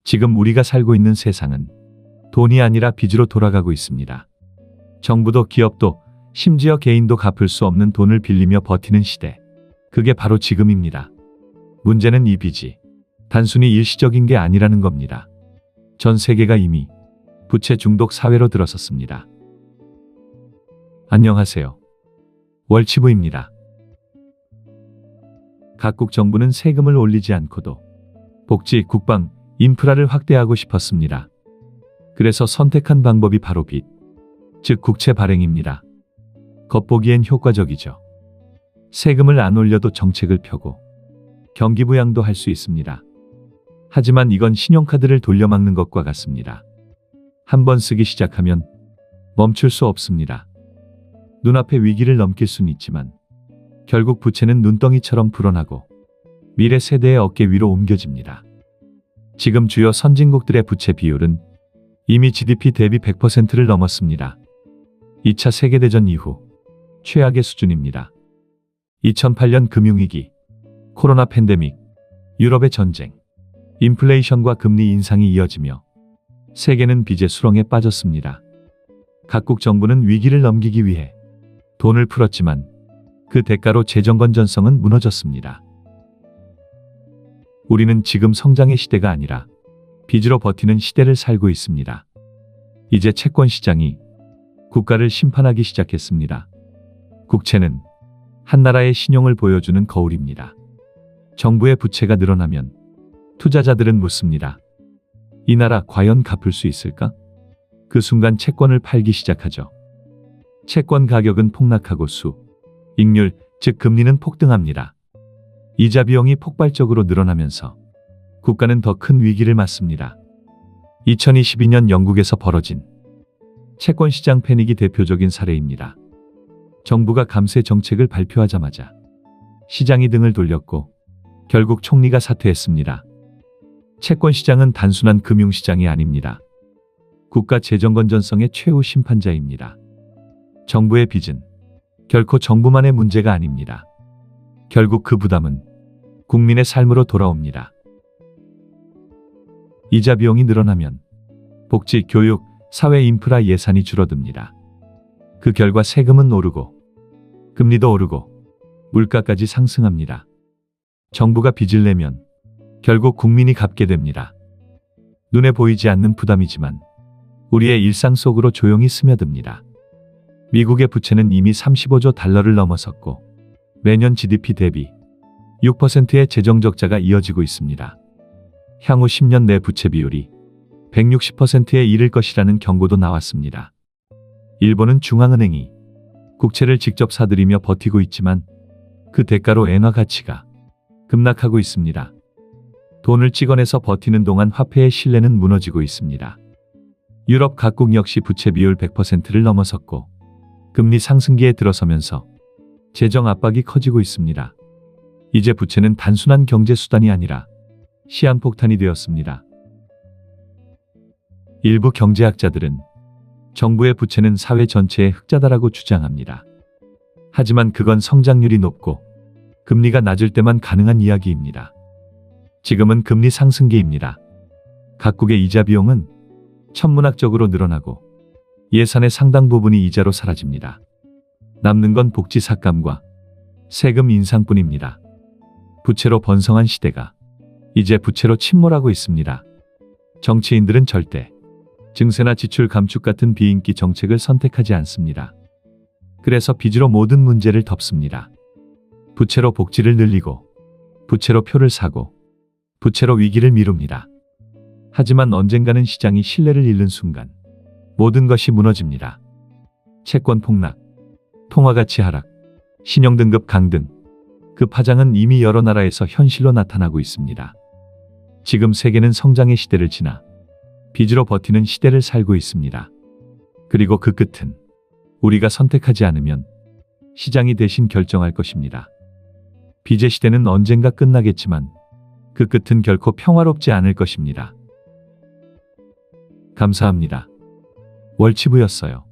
지금 우리가 살고 있는 세상은 돈이 아니라 빚으로 돌아가고 있습니다. 정부도 기업도 심지어 개인도 갚을 수 없는 돈을 빌리며 버티는 시대. 그게 바로 지금입니다. 문제는 이 빚이 단순히 일시적인 게 아니라는 겁니다. 전 세계가 이미 부채 중독 사회로 들어섰습니다. 안녕하세요. 월치부입니다. 각국 정부는 세금을 올리지 않고도 복지, 국방, 인프라를 확대하고 싶었습니다. 그래서 선택한 방법이 바로 빚, 즉 국채 발행입니다. 겉보기엔 효과적이죠. 세금을 안 올려도 정책을 펴고 경기 부양도 할 수 있습니다. 하지만 이건 신용카드를 돌려막는 것과 같습니다. 한번 쓰기 시작하면 멈출 수 없습니다. 눈앞의 위기를 넘길 수는 있지만 결국 부채는 눈덩이처럼 불어나고 미래 세대의 어깨 위로 옮겨집니다. 지금 주요 선진국들의 부채 비율은 이미 GDP 대비 100%를 넘었습니다. 2차 세계대전 이후 최악의 수준입니다. 2008년 금융위기, 코로나 팬데믹, 유럽의 전쟁, 인플레이션과 금리 인상이 이어지며 세계는 빚의 수렁에 빠졌습니다. 각국 정부는 위기를 넘기기 위해 돈을 풀었지만 그 대가로 재정 건전성은 무너졌습니다. 우리는 지금 성장의 시대가 아니라 빚으로 버티는 시대를 살고 있습니다. 이제 채권 시장이 국가를 심판하기 시작했습니다. 국채는 한 나라의 신용을 보여주는 거울입니다. 정부의 부채가 늘어나면 투자자들은 묻습니다. 이 나라 과연 갚을 수 있을까? 그 순간 채권을 팔기 시작하죠. 채권 가격은 폭락하고 이익률, 즉 금리는 폭등합니다. 이자 비용이 폭발적으로 늘어나면서 국가는 더 큰 위기를 맞습니다. 2022년 영국에서 벌어진 채권 시장 패닉이 대표적인 사례입니다. 정부가 감세 정책을 발표하자마자 시장이 등을 돌렸고 결국 총리가 사퇴했습니다. 채권 시장은 단순한 금융시장이 아닙니다. 국가 재정 건전성의 최후 심판자입니다. 정부의 빚은 결코 정부만의 문제가 아닙니다. 결국 그 부담은 국민의 삶으로 돌아옵니다. 이자 비용이 늘어나면 복지, 교육, 사회 인프라 예산이 줄어듭니다. 그 결과 세금은 오르고 금리도 오르고 물가까지 상승합니다. 정부가 빚을 내면 결국 국민이 갚게 됩니다. 눈에 보이지 않는 부담이지만 우리의 일상 속으로 조용히 스며듭니다. 미국의 부채는 이미 35조 달러를 넘어섰고 매년 GDP 대비 6%의 재정 적자가 이어지고 있습니다. 향후 10년 내 부채 비율이 160%에 이를 것이라는 경고도 나왔습니다. 일본은 중앙은행이 국채를 직접 사들이며 버티고 있지만 그 대가로 엔화 가치가 급락하고 있습니다. 돈을 찍어내서 버티는 동안 화폐의 신뢰는 무너지고 있습니다. 유럽 각국 역시 부채 비율 100%를 넘어섰고 금리 상승기에 들어서면서 재정 압박이 커지고 있습니다. 이제 부채는 단순한 경제 수단이 아니라 시한폭탄이 되었습니다. 일부 경제학자들은 정부의 부채는 사회 전체의 흑자다라고 주장합니다. 하지만 그건 성장률이 높고 금리가 낮을 때만 가능한 이야기입니다. 지금은 금리 상승기입니다. 각국의 이자 비용은 천문학적으로 늘어나고 예산의 상당 부분이 이자로 사라집니다. 남는 건 복지 삭감과 세금 인상뿐입니다. 부채로 번성한 시대가 이제 부채로 침몰하고 있습니다. 정치인들은 절대 증세나 지출 감축 같은 비인기 정책을 선택하지 않습니다. 그래서 빚으로 모든 문제를 덮습니다. 부채로 복지를 늘리고 부채로 표를 사고 부채로 위기를 미룹니다. 하지만 언젠가는 시장이 신뢰를 잃는 순간 모든 것이 무너집니다. 채권 폭락, 통화가치 하락, 신용등급 강등, 그 파장은 이미 여러 나라에서 현실로 나타나고 있습니다. 지금 세계는 성장의 시대를 지나 빚으로 버티는 시대를 살고 있습니다. 그리고 그 끝은 우리가 선택하지 않으면 시장이 대신 결정할 것입니다. 빚의 시대는 언젠가 끝나겠지만 그 끝은 결코 평화롭지 않을 것입니다. 감사합니다. 월치부였어요.